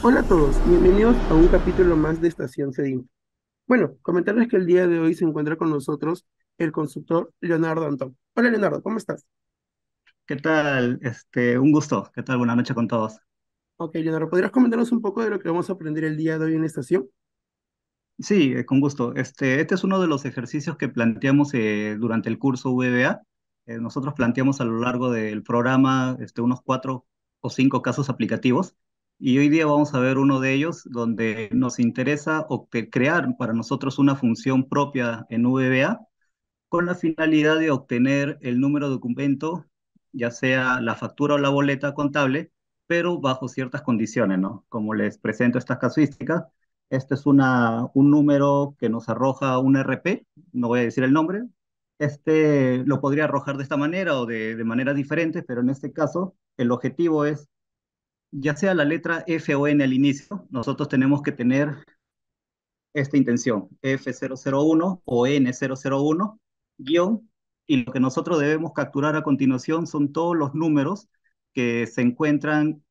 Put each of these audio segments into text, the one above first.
Hola a todos, bienvenidos a un capítulo más de Estación Sedin. Bueno, comentarles que el día de hoy se encuentra con nosotros el consultor Leonardo Antón. Hola Leonardo, ¿cómo estás? ¿Qué tal? Un gusto. ¿Qué tal? Buenas noches con todos. Ok, Leonardo, ¿podrías comentarnos un poco de lo que vamos a aprender el día de hoy en estación? Sí, con gusto. Este es uno de los ejercicios que planteamos durante el curso VBA. Nosotros planteamos a lo largo del programa unos 4 o 5 casos aplicativos y hoy día vamos a ver uno de ellos donde nos interesa crear para nosotros una función propia en VBA con la finalidad de obtener el número de documento, ya sea la factura o la boleta contable, pero bajo ciertas condiciones, ¿no? Como les presento estas casuísticas, este es un número que nos arroja un RP, no voy a decir el nombre, este lo podría arrojar de esta manera o de manera diferente, pero en este caso el objetivo es, ya sea la letra F o N al inicio, nosotros tenemos que tener esta intención, F001 o N001, guión, y lo que nosotros debemos capturar a continuación son todos los números que se encuentran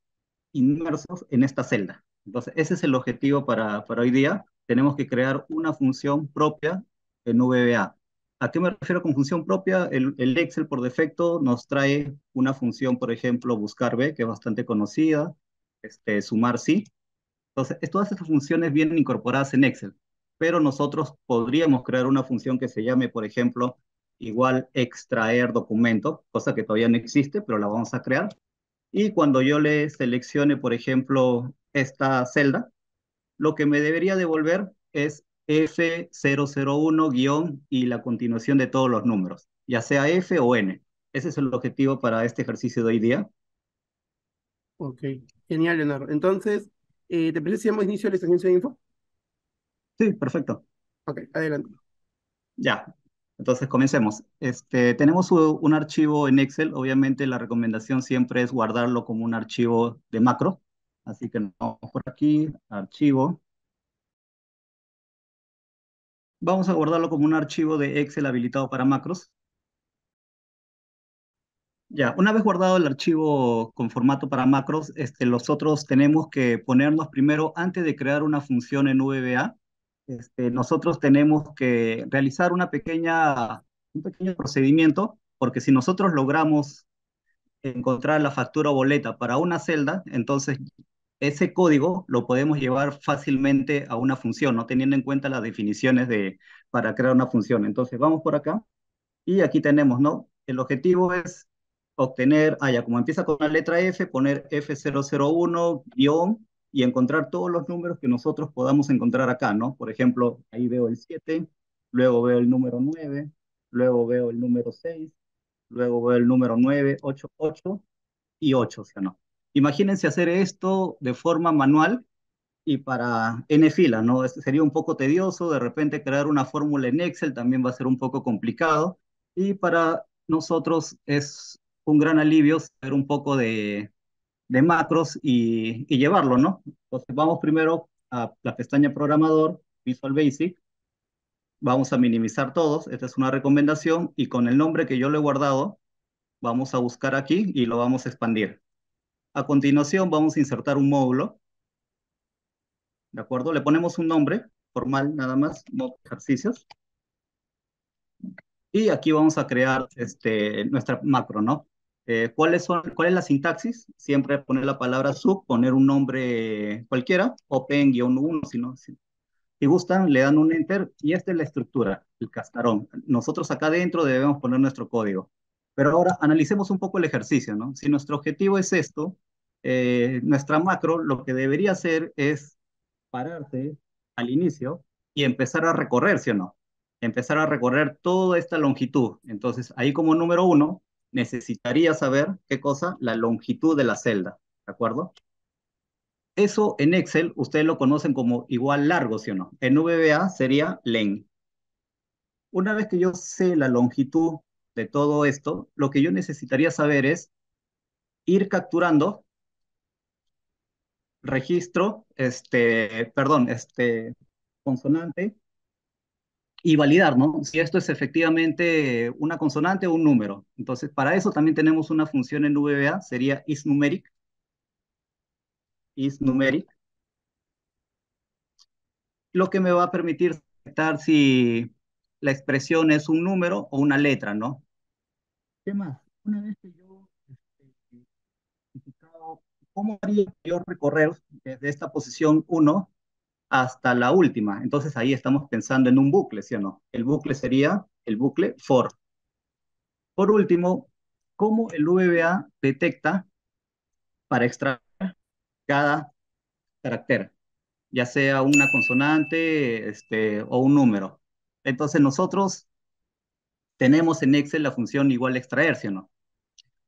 inmersos en esta celda. Entonces, ese es el objetivo para hoy día. Tenemos que crear una función propia en VBA. ¿A qué me refiero con función propia? El Excel por defecto nos trae una función, por ejemplo, buscar B, que es bastante conocida, sumar sí. Entonces, todas estas funciones vienen incorporadas en Excel, pero nosotros podríamos crear una función que se llame, por ejemplo, igual extraer documento, cosa que todavía no existe, pero la vamos a crear. Y cuando yo le seleccione, por ejemplo, esta celda, lo que me debería devolver es F001 guión y la continuación de todos los números, ya sea F o N. Ese es el objetivo para este ejercicio de hoy día. Ok, genial Leonardo. Entonces, ¿te parece si damos inicio a la estación Sedinfo? Sí, perfecto. Ok, adelante. Ya, entonces comencemos. Tenemos un archivo en Excel. Obviamente la recomendación siempre es guardarlo como un archivo de macro. Así que nos vamos por aquí, archivo. Vamos a guardarlo como un archivo de Excel habilitado para macros. Ya, una vez guardado el archivo con formato para macros, nosotros tenemos que ponernos primero, antes de crear una función en VBA, nosotros tenemos que realizar un pequeño procedimiento, porque si nosotros logramos encontrar la factura o boleta para una celda, entonces ese código lo podemos llevar fácilmente a una función, no teniendo en cuenta las definiciones para crear una función. Entonces vamos por acá y aquí tenemos, ¿no? El objetivo es obtener, ya como empieza con la letra F, poner F001 guión y encontrar todos los números que nosotros podamos encontrar acá, ¿no? Por ejemplo, ahí veo el 7, luego veo el número 9, luego veo el número 6, luego veo el número 9, 8, 8 y 8, ¿sí o no? Imagínense hacer esto de forma manual y para N filas, ¿no? Sería un poco tedioso, de repente crear una fórmula en Excel también va a ser un poco complicado y para nosotros es un gran alivio saber un poco de macros y llevarlo, ¿no? Entonces vamos primero a la pestaña programador, Visual Basic, vamos a minimizar todos, esta es una recomendación y con el nombre que yo le he guardado, vamos a buscar aquí y lo vamos a expandir. A continuación vamos a insertar un módulo, ¿de acuerdo? Le ponemos un nombre formal nada más, no ejercicios. Y aquí vamos a crear nuestra macro, ¿no? ¿Cuál es la sintaxis? Siempre poner la palabra sub, poner un nombre cualquiera, open-1, si gustan, le dan un enter y esta es la estructura, el cascarón. Nosotros acá adentro debemos poner nuestro código. Pero ahora analicemos un poco el ejercicio, ¿no? Si nuestro objetivo es esto, nuestra macro lo que debería hacer es pararse al inicio y empezar a recorrer, ¿sí o no? Empezar a recorrer toda esta longitud. Entonces, ahí como número uno, necesitaría saber qué cosa, la longitud de la celda, ¿de acuerdo? Eso en Excel ustedes lo conocen como igual largo, ¿sí o no? En VBA sería len. Una vez que yo sé la longitud de todo esto, lo que yo necesitaría saber es ir capturando registro, perdón, consonante y validar, ¿no? Si esto es efectivamente una consonante o un número. Entonces, para eso también tenemos una función en VBA, sería isNumeric, isNumeric. lo que me va a permitir detectar si la expresión es un número o una letra, ¿no? ¿Qué más? Una vez que yo identificado, ¿cómo haría yo recorrer desde esta posición uno hasta la última? Entonces ahí estamos pensando en un bucle, ¿sí o no? El bucle sería el bucle for. Por último, ¿cómo el VBA detecta para extraer cada carácter, ya sea una consonante o un número? Entonces nosotros tenemos en Excel la función igual a extraer, ¿sí o no?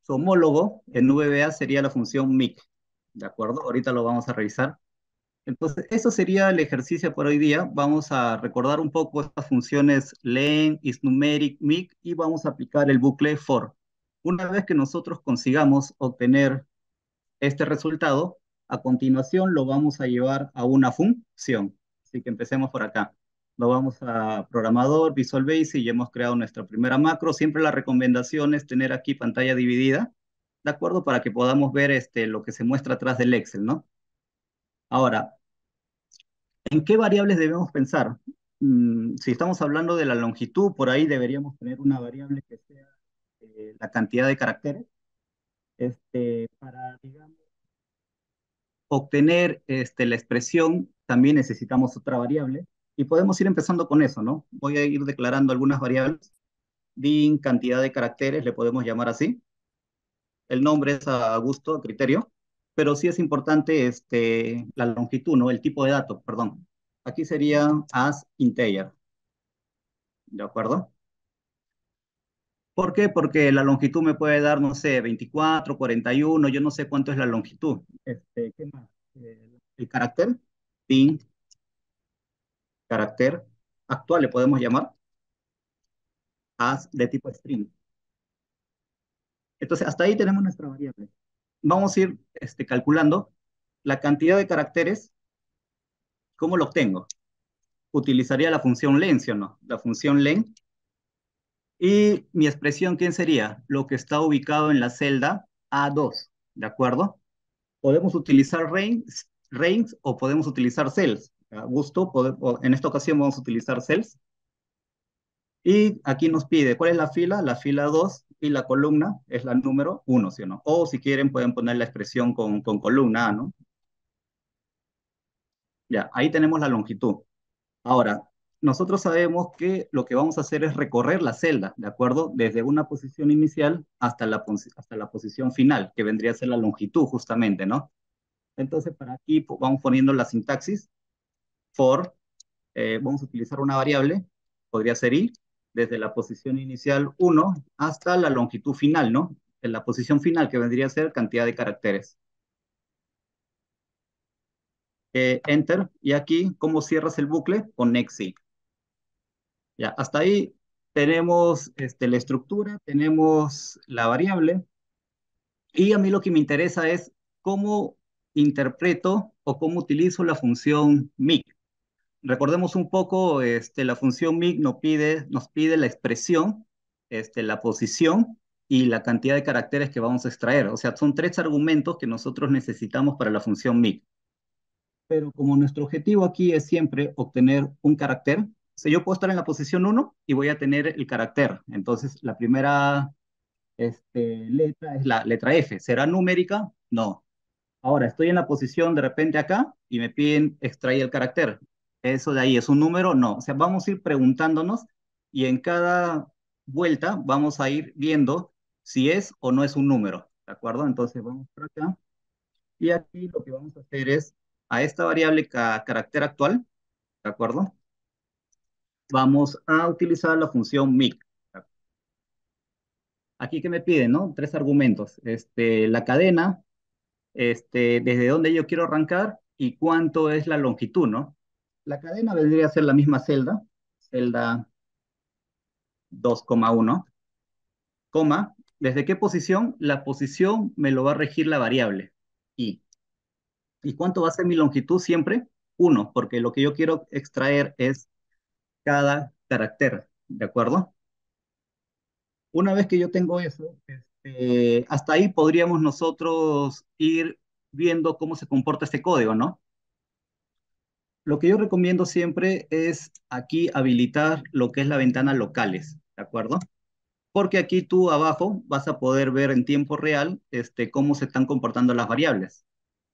Su homólogo en VBA sería la función MIC, ¿de acuerdo? Ahorita lo vamos a revisar. Entonces, eso sería el ejercicio por hoy día. Vamos a recordar un poco estas funciones len, isNumeric, mic y vamos a aplicar el bucle for. Una vez que nosotros consigamos obtener este resultado, a continuación lo vamos a llevar a una función. Así que empecemos por acá. Lo vamos a programador, Visual Basic y hemos creado nuestra primera macro. Siempre la recomendación es tener aquí pantalla dividida, ¿de acuerdo? Para que podamos ver lo que se muestra atrás del Excel, ¿no? Ahora, ¿en qué variables debemos pensar? Si estamos hablando de la longitud, por ahí deberíamos tener una variable que sea la cantidad de caracteres. Para, digamos, obtener la expresión, también necesitamos otra variable. Y podemos ir empezando con eso, ¿no? Voy a ir declarando algunas variables. Din, cantidad de caracteres, le podemos llamar así. El nombre es a gusto, a criterio. Pero sí es importante la longitud, ¿no? El tipo de dato, perdón. Aquí sería as integer. ¿De acuerdo? ¿Por qué? Porque la longitud me puede dar, no sé, 24, 41, yo no sé cuánto es la longitud. ¿Qué más? El carácter, pin, carácter actual le podemos llamar, as de tipo string. Entonces, hasta ahí tenemos nuestra variable. Vamos a ir calculando la cantidad de caracteres. ¿Cómo lo obtengo? Utilizaría la función len, ¿sí o no? La función len. Y mi expresión, ¿quién sería? Lo que está ubicado en la celda A2, ¿de acuerdo? Podemos utilizar range o podemos utilizar cells. A gusto, en esta ocasión vamos a utilizar cells. Y aquí nos pide, ¿cuál es la fila? La fila 2 y la columna es la número uno, ¿sí o no? O si quieren pueden poner la expresión con columna, ¿no? Ya, ahí tenemos la longitud. Ahora, nosotros sabemos que lo que vamos a hacer es recorrer la celda, ¿de acuerdo? Desde una posición inicial hasta la posición final, que vendría a ser la longitud justamente, ¿no? Entonces, para aquí vamos poniendo la sintaxis for, vamos a utilizar una variable, podría ser i, desde la posición inicial uno hasta la longitud final, ¿no? En la posición final, que vendría a ser cantidad de caracteres. Enter, y aquí, ¿cómo cierras el bucle? Con exit. Ya, hasta ahí tenemos la estructura, tenemos la variable, y a mí lo que me interesa es cómo interpreto o cómo utilizo la función MIC. Recordemos un poco, la función MIC nos pide la expresión, la posición y la cantidad de caracteres que vamos a extraer. O sea, son tres argumentos que nosotros necesitamos para la función MIC. Pero como nuestro objetivo aquí es siempre obtener un carácter, o sea, yo puedo estar en la posición uno y voy a tener el carácter. Entonces, la primera letra es la letra F. ¿Será numérica? No. Ahora, estoy en la posición de repente acá y me piden extraer el carácter. ¿Eso de ahí es un número? No. O sea, vamos a ir preguntándonos y en cada vuelta vamos a ir viendo si es o no es un número. ¿De acuerdo? Entonces vamos por acá. Y aquí lo que vamos a hacer es a esta variable carácter actual, ¿de acuerdo? Vamos a utilizar la función mic. Aquí que me piden, ¿no? Tres argumentos. La cadena, desde dónde yo quiero arrancar y cuánto es la longitud, ¿no? La cadena vendría a ser la misma celda 2,1, coma, ¿desde qué posición? La posición me lo va a regir la variable i. ¿Y cuánto va a ser mi longitud siempre? Uno, porque lo que yo quiero extraer es cada carácter, ¿de acuerdo? Una vez que yo tengo eso, hasta ahí podríamos nosotros ir viendo cómo se comporta este código, ¿no? lo que yo recomiendo siempre es aquí habilitar lo que es la ventana locales, ¿de acuerdo? Porque aquí tú abajo vas a poder ver en tiempo real cómo se están comportando las variables.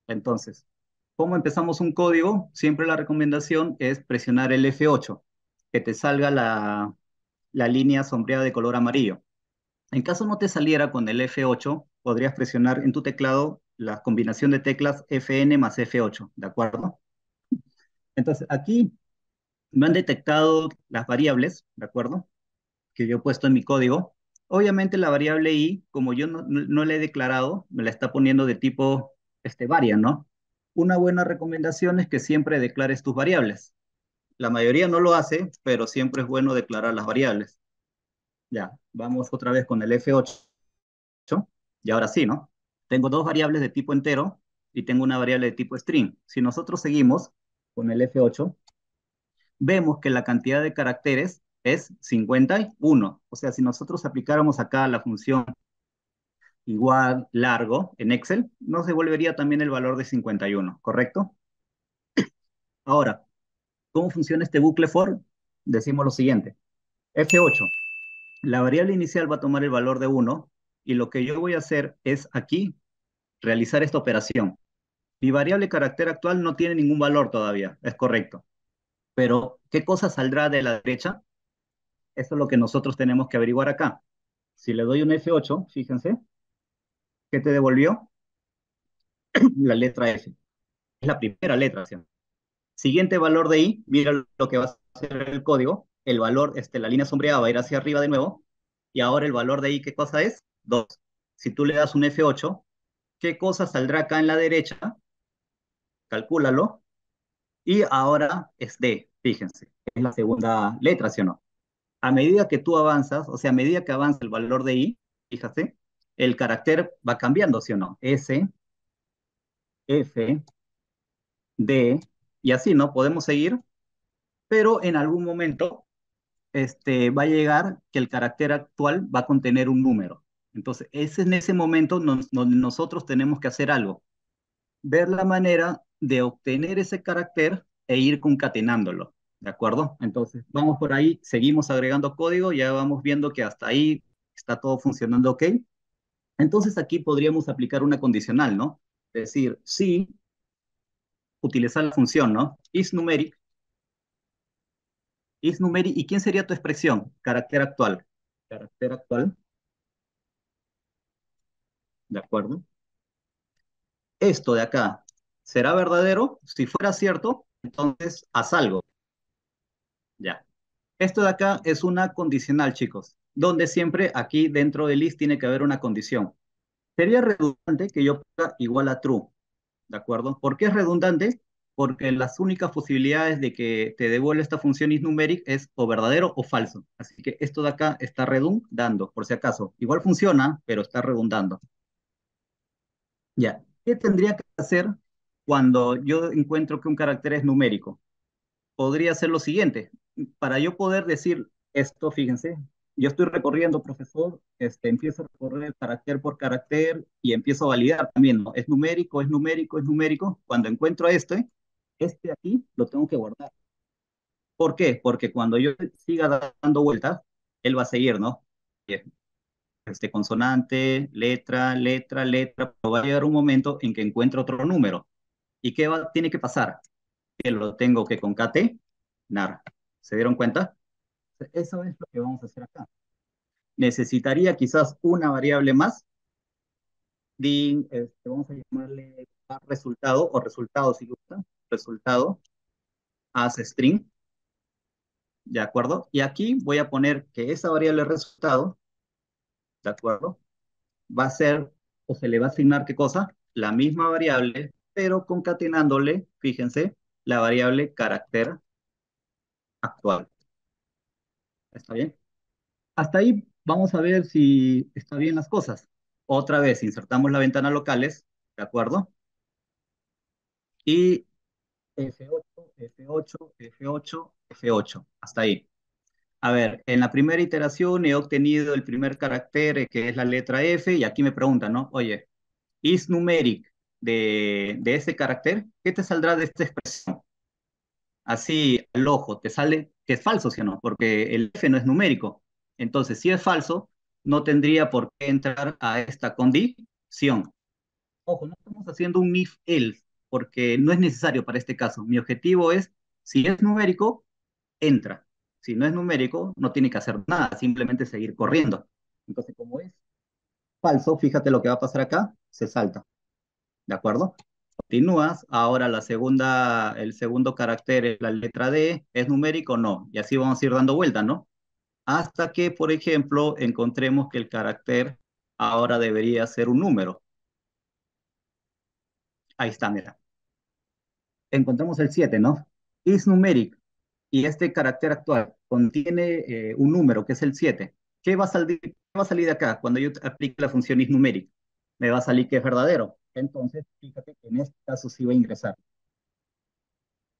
Entonces, ¿cómo empezamos un código? Siempre la recomendación es presionar el F8, que te salga la línea sombreada de color amarillo. En caso no te saliera con el F8, podrías presionar en tu teclado la combinación de teclas Fn más F8, ¿de acuerdo? Entonces, aquí me han detectado las variables, ¿de acuerdo? Que yo he puesto en mi código. Obviamente la variable i, como yo no la he declarado, me la está poniendo de tipo variant, ¿no? Una buena recomendación es que siempre declares tus variables. La mayoría no lo hace, pero siempre es bueno declarar las variables. Ya, vamos otra vez con el F8. Y ahora sí, ¿no? Tengo dos variables de tipo entero y tengo una variable de tipo string. Si nosotros seguimos con el F8, vemos que la cantidad de caracteres es 51. O sea, si nosotros aplicáramos acá la función igual largo en Excel, nos devolvería también el valor de 51, ¿correcto? Ahora, ¿cómo funciona este bucle for? Decimos lo siguiente. F8, la variable inicial va a tomar el valor de 1 y lo que yo voy a hacer es aquí realizar esta operación. Mi variable carácter actual no tiene ningún valor todavía, es correcto. Pero, ¿qué cosa saldrá de la derecha? Eso es lo que nosotros tenemos que averiguar acá. Si le doy un F8, fíjense, ¿qué te devolvió? La letra F. Es la primera letra. ¿Sí? Siguiente valor de I, mira lo que va a hacer el código. El valor, la línea sombreada va a ir hacia arriba de nuevo. Y ahora el valor de I, ¿qué cosa es? 2. Si tú le das un F8, ¿qué cosa saldrá acá en la derecha? Calcúlalo. Y ahora es D, fíjense. Es la segunda letra, ¿sí o no? A medida que tú avanzas, o sea, a medida que avanza el valor de I, fíjate, el carácter va cambiando, ¿sí o no? S, F, D, y así, ¿no? Podemos seguir, pero en algún momento va a llegar que el carácter actual va a contener un número. Entonces, es en ese momento donde nosotros tenemos que hacer algo, ver la manera de obtener ese carácter e ir concatenándolo, ¿de acuerdo? Entonces, vamos por ahí, seguimos agregando código, ya vamos viendo que hasta ahí está todo funcionando ok. Entonces, aquí podríamos aplicar una condicional, ¿no? Es decir, si utilizar la función, ¿no? Is numeric, ¿y quién sería tu expresión? Carácter actual. Carácter actual, ¿de acuerdo? Esto de acá, ¿será verdadero? Si fuera cierto, entonces haz algo, ya. Esto de acá es una condicional, chicos, donde siempre aquí dentro del is tiene que haber una condición. Sería redundante que yo ponga igual a true, ¿de acuerdo? ¿Por qué es redundante? Porque las únicas posibilidades de que te devuelva esta función isNumeric es o verdadero o falso. Así que esto de acá está redundando, por si acaso. Igual funciona, pero está redundando. Ya. ¿Qué tendría que hacer cuando yo encuentro que un carácter es numérico? Podría ser lo siguiente. Para yo poder decir esto, fíjense, yo estoy recorriendo, profesor, empiezo a recorrer carácter por carácter y empiezo a validar también, ¿no? Es numérico, es numérico, es numérico. Cuando encuentro este aquí lo tengo que guardar. ¿Por qué? Porque cuando yo siga dando vueltas, él va a seguir, ¿no? Consonante, letra, letra, letra, pero va a llegar un momento en que encuentro otro número. ¿Y qué tiene que pasar? Que lo tengo que concatenar. ¿Se dieron cuenta? Eso es lo que vamos a hacer acá. Necesitaría quizás una variable más. Vamos a llamarle resultado o resultado si gusta. Resultado as string. ¿De acuerdo? Y aquí voy a poner que esa variable resultado, ¿de acuerdo? Va a ser, o se le va a asignar, ¿qué cosa? La misma variable, pero concatenándole, fíjense, la variable carácter actual. ¿Está bien? Hasta ahí vamos a ver si está bien las cosas. Otra vez, insertamos la ventana locales, ¿de acuerdo? Y F8, F8, F8, F8, hasta ahí. A ver, en la primera iteración he obtenido el primer carácter, que es la letra F, y aquí me preguntan, ¿no? Oye, is numeric de ese carácter, ¿qué te saldrá de esta expresión? así al ojo, te sale que es falso, ¿sí o no? Porque el F no es numérico. Entonces, si es falso, no tendría por qué entrar a esta condición. Ojo, no estamos haciendo un if else, porque no es necesario para este caso. Mi objetivo es, si es numérico, entra. Si no es numérico, no tiene que hacer nada, simplemente seguir corriendo. Entonces, como es falso, fíjate lo que va a pasar acá, se salta. ¿De acuerdo? Continúas, ahora el segundo carácter es la letra D, ¿es numérico? No. Y así vamos a ir dando vueltas, ¿no? Hasta que, por ejemplo, encontremos que el carácter ahora debería ser un número. Ahí está, mira. Encontramos el 7, ¿no? Is numeric. Y este carácter actual contiene un número que es el 7. ¿Qué va a salir de acá cuando yo aplique la función is numeric? Me va a salir que es verdadero. Entonces, fíjate que en este caso sí va a ingresar.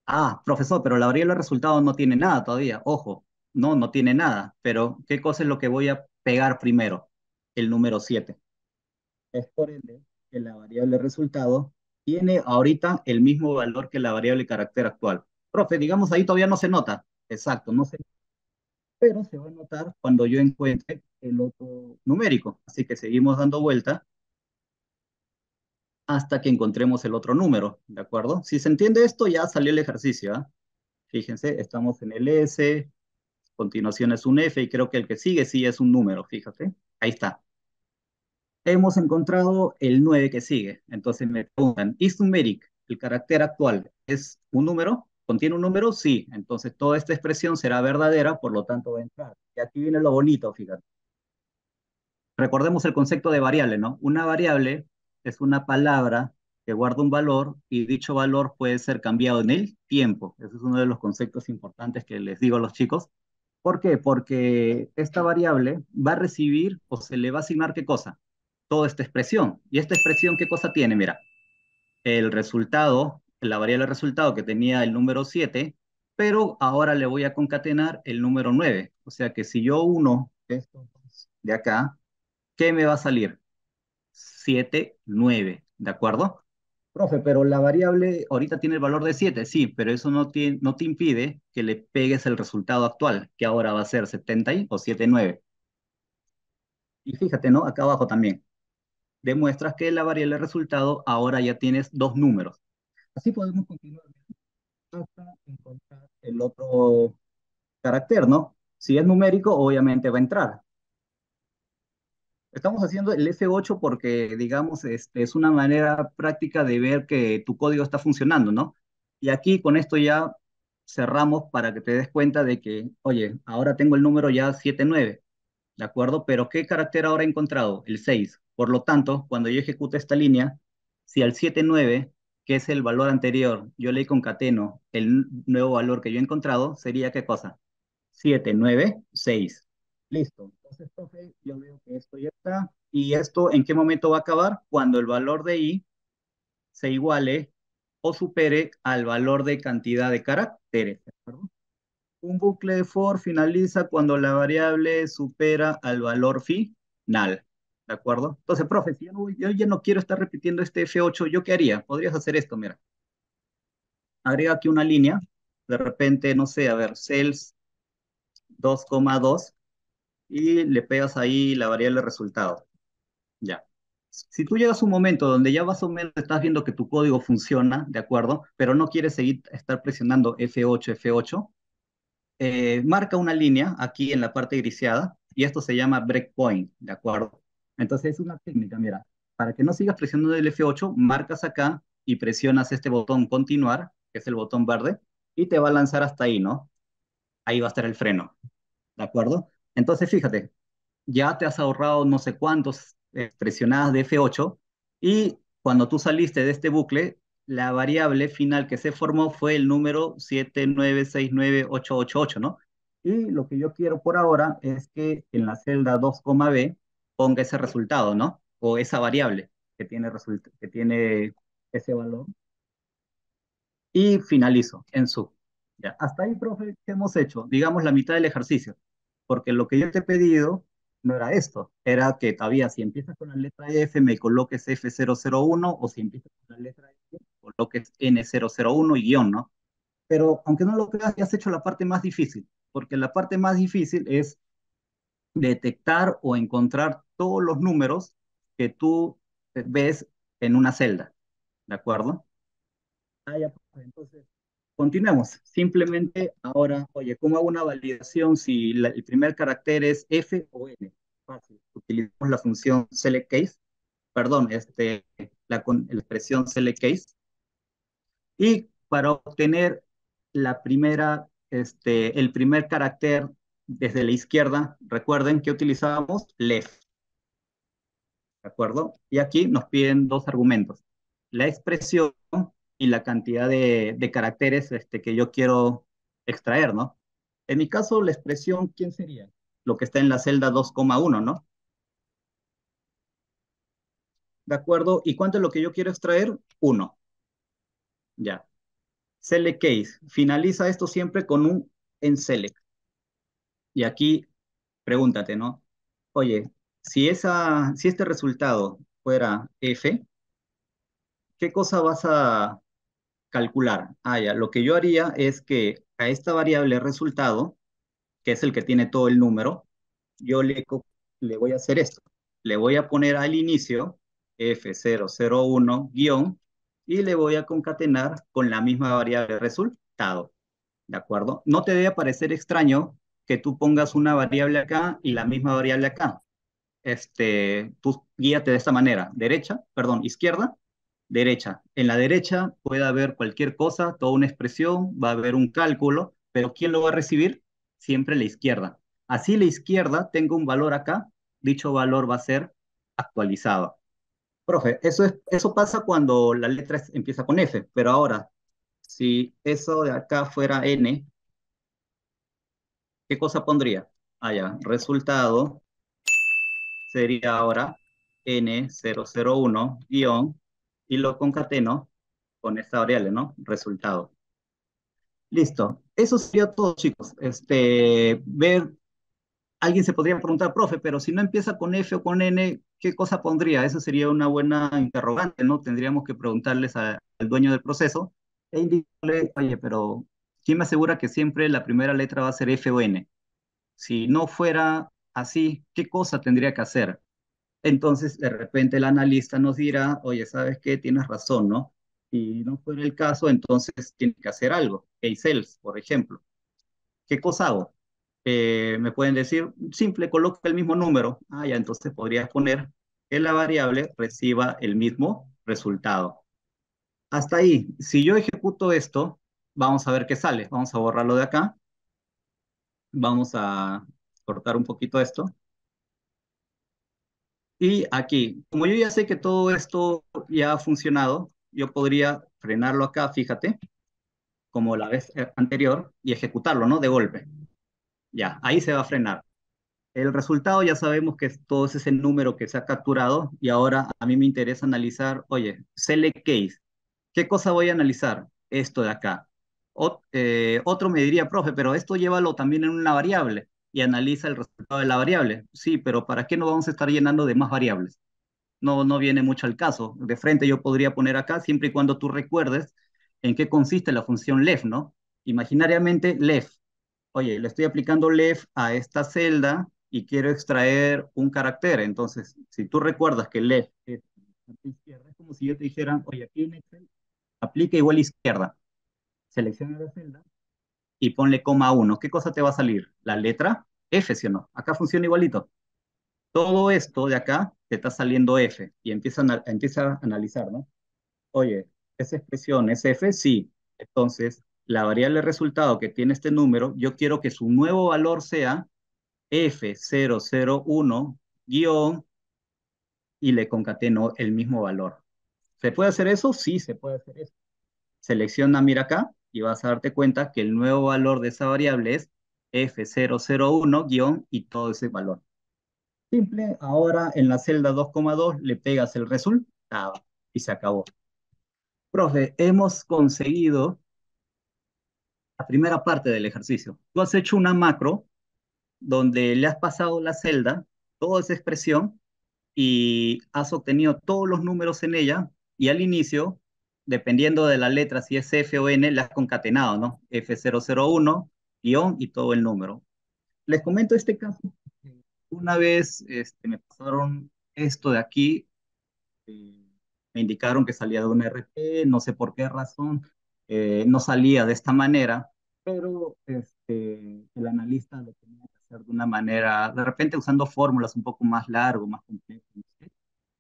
Ah, profesor, pero la variable resultado no tiene nada todavía. Ojo, no tiene nada. Pero, ¿qué cosa es lo que voy a pegar primero? El número 7. Es por ende que la variable resultado tiene ahorita el mismo valor que la variable carácter actual. Profe, digamos ahí todavía no se nota. Exacto, no se, pero se va a notar cuando yo encuentre el otro numérico. Así que seguimos dando vuelta hasta que encontremos el otro número, ¿de acuerdo? Si se entiende esto, ya salió el ejercicio, ¿ah? Fíjense, estamos en el S, continuación es un F y creo que el que sigue sí es un número, fíjate. Ahí está. Hemos encontrado el 9 que sigue. Entonces me preguntan, ¿is numeric, el carácter actual, es un número? ¿Contiene un número? Sí. Entonces toda esta expresión será verdadera, por lo tanto va a entrar. Y aquí viene lo bonito, fíjate. Recordemos el concepto de variable, ¿no? Una variable es una palabra que guarda un valor y dicho valor puede ser cambiado en el tiempo. Ese es uno de los conceptos importantes que les digo a los chicos. ¿Por qué? Porque esta variable va a recibir o se le va a asignar qué cosa? Toda esta expresión. ¿Y esta expresión qué cosa tiene? Mira, el resultado, la variable resultado que tenía el número 7, pero ahora le voy a concatenar el número 9. O sea que si yo uno estos dos de acá, ¿qué me va a salir? 7 9, ¿de acuerdo? Profe, pero la variable ahorita tiene el valor de 7, sí, pero eso no te impide que le pegues el resultado actual, que ahora va a ser 70 o 7 9. Y fíjate, ¿no? Acá abajo también. Demuestras que la variable resultado ahora ya tienes dos números. Así podemos continuar hasta encontrar el otro carácter, ¿no? Si es numérico, obviamente va a entrar. Estamos haciendo el F8 porque, digamos, es una manera práctica de ver que tu código está funcionando, ¿no? Y aquí con esto ya cerramos para que te des cuenta de que, oye, ahora tengo el número ya 79, ¿de acuerdo? Pero ¿qué carácter ahora he encontrado? El 6. Por lo tanto, cuando yo ejecute esta línea, si al 79, que es el valor anterior, yo le concateno el nuevo valor que yo he encontrado, sería ¿qué cosa? 796. Listo. Entonces, profe, yo veo que esto ya está. ¿Y esto en qué momento va a acabar? Cuando el valor de i se iguale o supere al valor de cantidad de caracteres. ¿De acuerdo? Un bucle de for finaliza cuando la variable supera al valor final. ¿De acuerdo? Entonces, profe, si yo ya no quiero estar repitiendo este F8, ¿yo qué haría? Podrías hacer esto, mira. Agrega aquí una línea. De repente, no sé, a ver, cells 2,2 y le pegas ahí la variable resultado. Ya. Si tú llegas a un momento donde ya más o menos estás viendo que tu código funciona, ¿de acuerdo? Pero no quieres seguir estar presionando F8, F8, marca una línea aquí en la parte griseada y esto se llama breakpoint, ¿de acuerdo? Entonces es una técnica, mira, para que no sigas presionando el F8, marcas acá y presionas este botón continuar, que es el botón verde, y te va a lanzar hasta ahí, ¿no? Ahí va a estar el freno, ¿de acuerdo? Entonces fíjate, ya te has ahorrado no sé cuántos presionadas de F8 y cuando tú saliste de este bucle, la variable final que se formó fue el número 7969888, ¿no? Y lo que yo quiero por ahora es que en la celda 2,b ponga ese resultado, ¿no? O esa variable que tiene ese valor y finalizo en su. Ya. Hasta ahí, profe, ¿qué hemos hecho? Digamos la mitad del ejercicio, porque lo que yo te he pedido no era esto, era que todavía si empiezas con la letra F me coloques F001 o si empiezas con la letra F coloques N001 y guión, ¿no? Pero aunque no lo creas, ya has hecho la parte más difícil, porque la parte más difícil es detectar o encontrar todos los números que tú ves en una celda, ¿de acuerdo? Ah, ya, pues, entonces, continuemos. Simplemente ahora, oye, ¿cómo hago una validación si el primer carácter es F o N? Fácil. Utilizamos la función selectCase, perdón, la expresión selectCase, y para obtener el primer carácter desde la izquierda, recuerden que utilizábamos left, ¿de acuerdo? Y aquí nos piden dos argumentos, la expresión y la cantidad de caracteres que yo quiero extraer, ¿no? En mi caso, la expresión, ¿quién sería? Lo que está en la celda 2,1, ¿no? ¿De acuerdo? ¿Y cuánto es lo que yo quiero extraer? Uno, ya. Select case. Finaliza esto siempre con un en select. Y aquí pregúntate, ¿no? Oye, si este resultado fuera F, ¿qué cosa vas a calcular? Ah, ya, lo que yo haría es que a esta variable resultado, que es el que tiene todo el número, yo le voy a hacer esto. Le voy a poner al inicio F001 guión y le voy a concatenar con la misma variable resultado. ¿De acuerdo? No te debe parecer extraño que tú pongas una variable acá y la misma variable acá. Tú guíate de esta manera, derecha, perdón, izquierda, derecha. En la derecha puede haber cualquier cosa, toda una expresión, va a haber un cálculo, pero ¿quién lo va a recibir? Siempre la izquierda. Así la izquierda tenga un valor acá, dicho valor va a ser actualizado. Profe, eso pasa cuando la letra empieza con F, pero ahora, si eso de acá fuera N, ¿qué cosa pondría? Ah, ya, resultado sería ahora N001 guión y lo concateno con esta variable, ¿no? Resultado. Listo. Eso sería todo, chicos. Alguien se podría preguntar, profe, pero si no empieza con F o con N, ¿qué cosa pondría? Eso sería una buena interrogante, ¿no? Tendríamos que preguntarles al dueño del proceso e indicarle, oye, pero ¿quién me asegura que siempre la primera letra va a ser F o N? Si no fuera así, ¿qué cosa tendría que hacer? Entonces, de repente el analista nos dirá, oye, ¿sabes qué? Tienes razón, ¿no? Si no fuera el caso, entonces tiene que hacer algo. K-Cells, por ejemplo. ¿Qué cosa hago? Me pueden decir, simple, coloca el mismo número. Ah, ya, entonces podrías poner que la variable reciba el mismo resultado. Hasta ahí, si yo ejecuto esto, vamos a ver qué sale. Vamos a borrarlo de acá. Vamos a cortar un poquito esto. Y aquí, como yo ya sé que todo esto ya ha funcionado, yo podría frenarlo acá, fíjate, como la vez anterior, y ejecutarlo, ¿no? De golpe. Ya, ahí se va a frenar. El resultado ya sabemos que todo es ese número que se ha capturado y ahora a mí me interesa analizar, oye, select case. ¿Qué cosa voy a analizar? Esto de acá. Otro me diría, profe, pero esto llévalo también en una variable y analiza el resultado de la variable. Sí, pero ¿para qué no vamos a estar llenando de más variables? No viene mucho al caso. De frente yo podría poner acá, siempre y cuando tú recuerdes en qué consiste la función left, ¿no? Imaginariamente left. Oye, le estoy aplicando left a esta celda y quiero extraer un carácter. Entonces, si tú recuerdas que left es izquierda, es como si yo te dijera, oye, aquí en Excel aplica igual izquierda. Selecciona la celda y ponle coma uno. ¿Qué cosa te va a salir? La letra F, ¿sí o no? Acá funciona igualito. Todo esto de acá te está saliendo F y empieza a analizar, ¿no? Oye, esa expresión es F, sí. Entonces, la variable resultado que tiene este número, yo quiero que su nuevo valor sea F001 guión y le concateno el mismo valor. ¿Se puede hacer eso? Sí, se puede hacer eso. Selecciona, mira acá, y vas a darte cuenta que el nuevo valor de esa variable es F001 guión y todo ese valor. Simple, ahora en la celda 2,2 le pegas el resultado y se acabó. Profe, hemos conseguido la primera parte del ejercicio. Tú has hecho una macro donde le has pasado la celda, toda esa expresión, y has obtenido todos los números en ella, y al inicio dependiendo de la letra, si es F o N, la has concatenado, ¿no? F001, guión y todo el número. Les comento este caso. Una vez me pasaron esto de aquí, eh, me indicaron que salía de un RP, no sé por qué razón, no salía de esta manera, pero el analista lo tenía que hacer de una manera, de repente usando fórmulas un poco más largo, más complejas, no sé,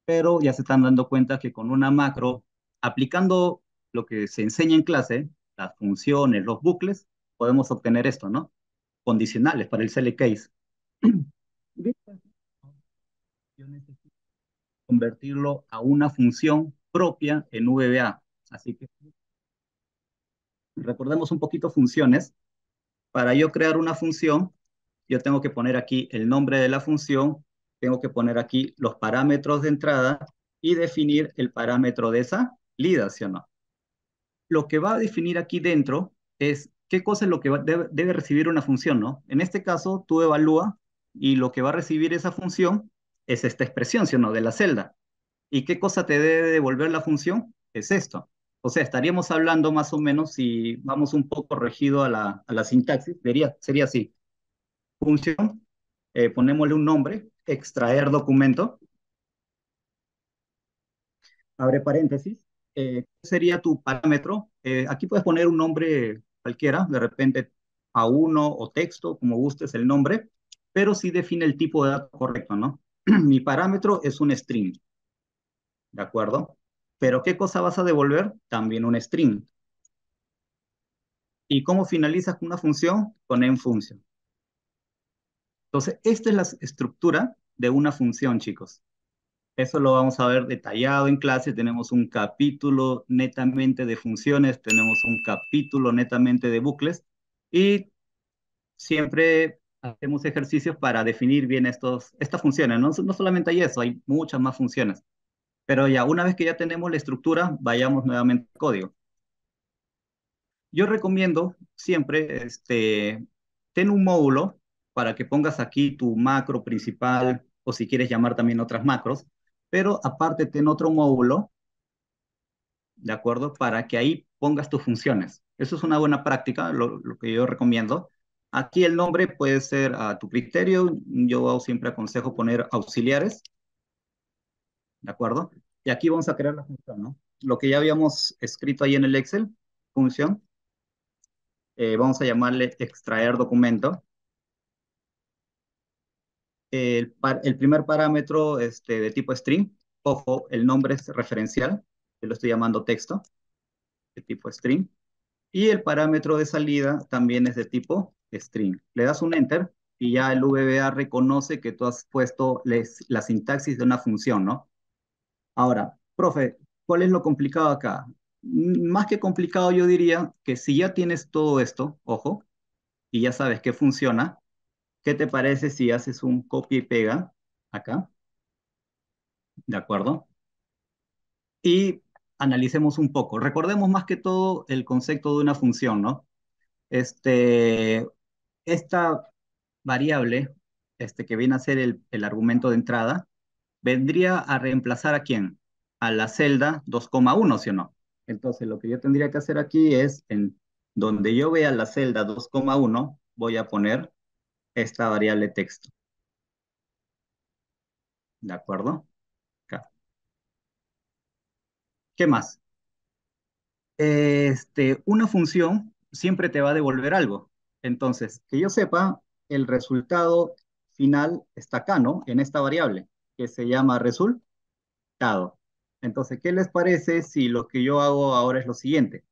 pero ya se están dando cuenta que con una macro, aplicando lo que se enseña en clase, las funciones, los bucles, podemos obtener esto, ¿no? Condicionales para el select case. Yo necesito convertirlo a una función propia en VBA. Así que recordemos un poquito funciones. Para yo crear una función, yo tengo que poner aquí el nombre de la función, tengo que poner aquí los parámetros de entrada y definir el parámetro de salida, ¿sí o no? Lo que va a definir aquí dentro es qué cosa es lo que debe recibir una función, ¿no? En este caso, tú evalúa y lo que va a recibir esa función es esta expresión, ¿sí o no? De la celda. ¿Y qué cosa te debe devolver la función? Es esto. O sea, estaríamos hablando más o menos, si vamos un poco regido a la sintaxis, sería así. Función, ponémosle un nombre, extraer documento, abre paréntesis, ¿qué sería tu parámetro? Aquí puedes poner un nombre cualquiera, de repente a uno o texto, como gustes el nombre, pero sí define el tipo de dato correcto, ¿no? Mi parámetro es un string, ¿de acuerdo? Pero ¿qué cosa vas a devolver? También un string. ¿Y cómo finalizas con una función? Con enfunction. Entonces, esta es la estructura de una función, chicos. Eso lo vamos a ver detallado en clase. Tenemos un capítulo netamente de funciones, tenemos un capítulo netamente de bucles y siempre hacemos ejercicios para definir bien estas funciones. No, no solamente hay eso, hay muchas más funciones. Pero ya, una vez que ya tenemos la estructura, vayamos nuevamente al código. Yo recomiendo siempre, ten un módulo para que pongas aquí tu macro principal o si quieres llamar también otras macros, pero aparte ten otro módulo, ¿de acuerdo? Para que ahí pongas tus funciones. Eso es una buena práctica, lo que yo recomiendo. Aquí el nombre puede ser a tu criterio, yo siempre aconsejo poner auxiliares, ¿de acuerdo? Y aquí vamos a crear la función, ¿no? Lo que ya habíamos escrito ahí en el Excel, función, vamos a llamarle extraer documento. El primer parámetro de tipo string, ojo, el nombre es referencial, yo lo estoy llamando texto, de tipo string, y el parámetro de salida también es de tipo string. Le das un enter y ya el VBA reconoce que tú has puesto la sintaxis de una función, ¿no? Ahora, profe, ¿cuál es lo complicado acá? Más que complicado, yo diría que si ya tienes todo esto, ojo, y ya sabes que funciona, ¿qué te parece si haces un copia y pega acá? ¿De acuerdo? Y analicemos un poco. Recordemos más que todo el concepto de una función, ¿no? Este, esta variable, que viene a ser el argumento de entrada, vendría a reemplazar ¿a quién? A la celda 2,1, ¿sí o no? Entonces, lo que yo tendría que hacer aquí es, en donde yo vea la celda 2,1, voy a poner esta variable texto, ¿de acuerdo? Acá. ¿Qué más? Una función siempre te va a devolver algo. Entonces, que yo sepa, el resultado final está acá, ¿no? En esta variable, que se llama resultado. Entonces, ¿qué les parece si lo que yo hago ahora es lo siguiente?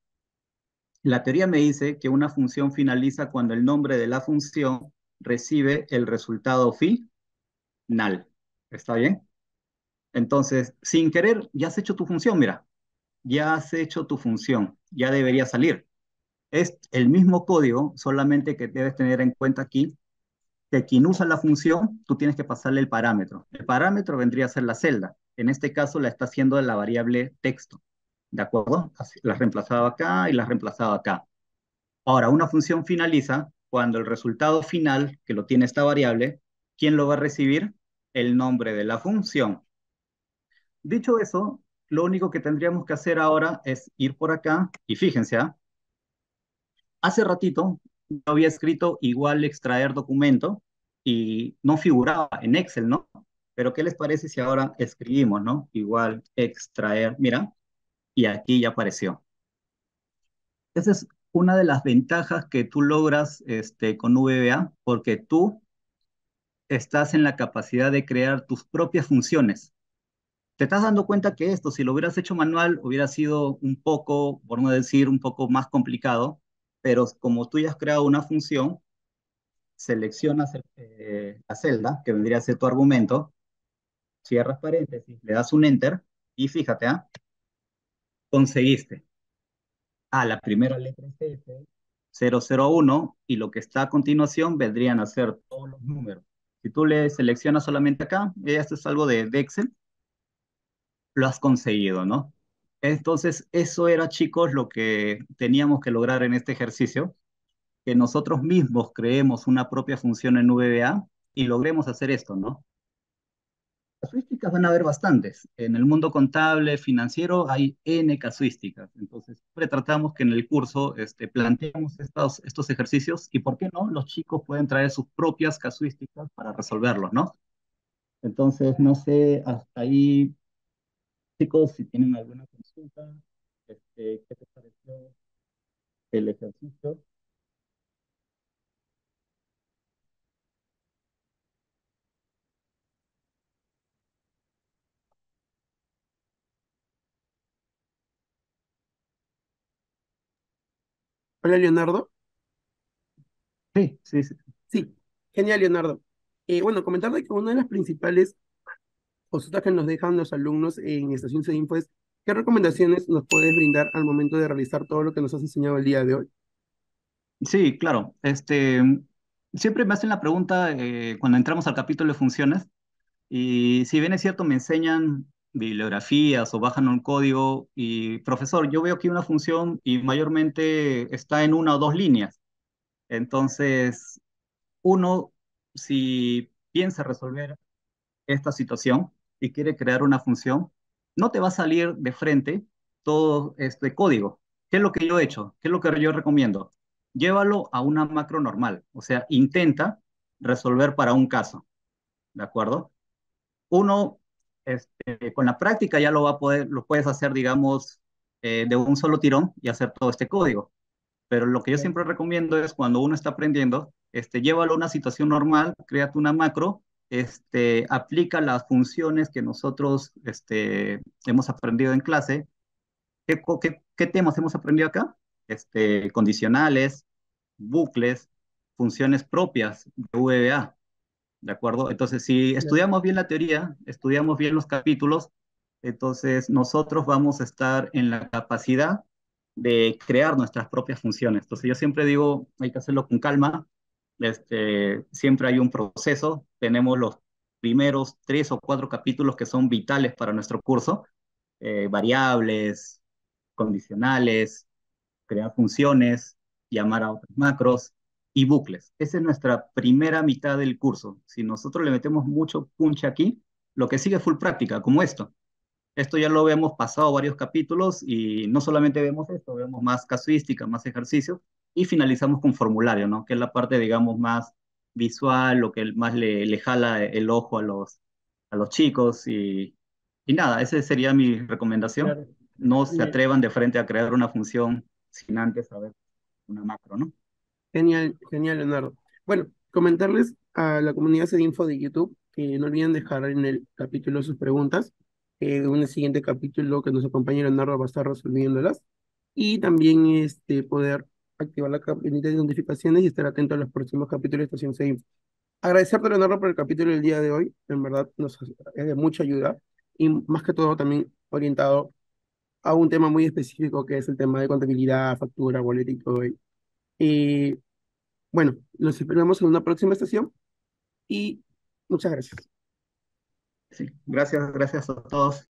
La teoría me dice que una función finaliza cuando el nombre de la función recibe el resultado final. ¿Está bien? Entonces, sin querer, ya has hecho tu función, mira. Ya has hecho tu función, ya debería salir. Es el mismo código, solamente que debes tener en cuenta aquí que quien usa la función, tú tienes que pasarle el parámetro. El parámetro vendría a ser la celda. En este caso la está haciendo la variable texto. ¿De acuerdo? La has reemplazado acá y la has reemplazado acá. Ahora, una función finaliza cuando el resultado final, que lo tiene esta variable, ¿quién lo va a recibir? El nombre de la función. Dicho eso, lo único que tendríamos que hacer ahora es ir por acá y fíjense, ¿ah? Hace ratito yo había escrito igual extraer documento y no figuraba en Excel, ¿no? Pero ¿qué les parece si ahora escribimos, ¿no? Igual extraer, mira, y aquí ya apareció. Esa es una de las ventajas que tú logras con VBA, porque tú estás en la capacidad de crear tus propias funciones. Te estás dando cuenta que esto, si lo hubieras hecho manual, hubiera sido un poco, por no decir, un poco más complicado, pero como tú ya has creado una función, seleccionas la celda, que vendría a ser tu argumento, cierras paréntesis, le das un enter y fíjate, ¿ah? Conseguiste. La primera letra es S, 001 y lo que está a continuación vendrían a ser todos los números. Si tú le seleccionas solamente acá, esto es algo de Excel, lo has conseguido, ¿no? Entonces, eso era, chicos, lo que teníamos que lograr en este ejercicio, que nosotros mismos creemos una propia función en VBA y logremos hacer esto, ¿no? Casuísticas van a haber bastantes. En el mundo contable, financiero, hay N casuísticas. Entonces, siempre tratamos que en el curso planteemos estos ejercicios y, ¿por qué no? Los chicos pueden traer sus propias casuísticas para resolverlos, ¿no? Entonces, no sé, hasta ahí, chicos, si tienen alguna consulta, ¿qué te pareció el ejercicio? Hola, Leonardo. Sí, sí, sí. Sí, genial, Leonardo. Bueno, comentarle que una de las principales consultas que nos dejan los alumnos en Estación Cedinfo es ¿qué recomendaciones nos puedes brindar al momento de realizar todo lo que nos has enseñado el día de hoy? Sí, claro. Siempre me hacen la pregunta cuando entramos al capítulo de funciones. Y si bien es cierto, me enseñan bibliografías o bajan un código y, profesor, yo veo aquí una función y mayormente está en una o dos líneas. Entonces, uno, si piensa resolver esta situación y quiere crear una función, no te va a salir de frente todo este código. ¿Qué es lo que yo he hecho? ¿Qué es lo que yo recomiendo? Llévalo a una macro normal, o sea, intenta resolver para un caso, ¿de acuerdo? Uno, con la práctica ya lo va a poder, lo puedes hacer, digamos, de un solo tirón y hacer todo este código. Pero lo que yo siempre recomiendo es cuando uno está aprendiendo, llévalo a una situación normal, créate una macro, aplica las funciones que nosotros hemos aprendido en clase. ¿Qué temas hemos aprendido acá? Condicionales, bucles, funciones propias de VBA. ¿De acuerdo? Entonces, si Claro. estudiamos bien la teoría, estudiamos bien los capítulos, entonces nosotros vamos a estar en la capacidad de crear nuestras propias funciones. Entonces, yo siempre digo, hay que hacerlo con calma, siempre hay un proceso, tenemos los primeros 3 o 4 capítulos que son vitales para nuestro curso, variables, condicionales, crear funciones, llamar a otras macros y bucles. Esa es nuestra primera mitad del curso. Si nosotros le metemos mucho punch aquí, lo que sigue es full práctica, como esto. Esto ya lo vemos pasado varios capítulos y no solamente vemos esto, vemos más casuística, más ejercicios y finalizamos con formulario, ¿no? Que es la parte, digamos, más visual, lo que más le jala el ojo a los chicos y nada, esa sería mi recomendación. Claro. No se Genial, atrevan de frente a crear una función sin antes saber una macro, ¿no? genial, genial, Leonardo. Bueno, comentarles a la comunidad Cedinfo de YouTube que no olviden dejar en el capítulo sus preguntas. En el siguiente capítulo que nos acompañe Leonardo va a estar resolviéndolas. Y también poder activar la campanita de notificaciones y estar atento a los próximos capítulos de Estación Cedinfo. Agradecerte, Leonardo, por el capítulo del día de hoy. En verdad nos es de mucha ayuda y más que todo también orientado a un tema muy específico que es el tema de contabilidad, factura, boleto y todo ello. Y bueno, los esperamos en una próxima estación y muchas gracias. Sí, gracias, gracias a todos.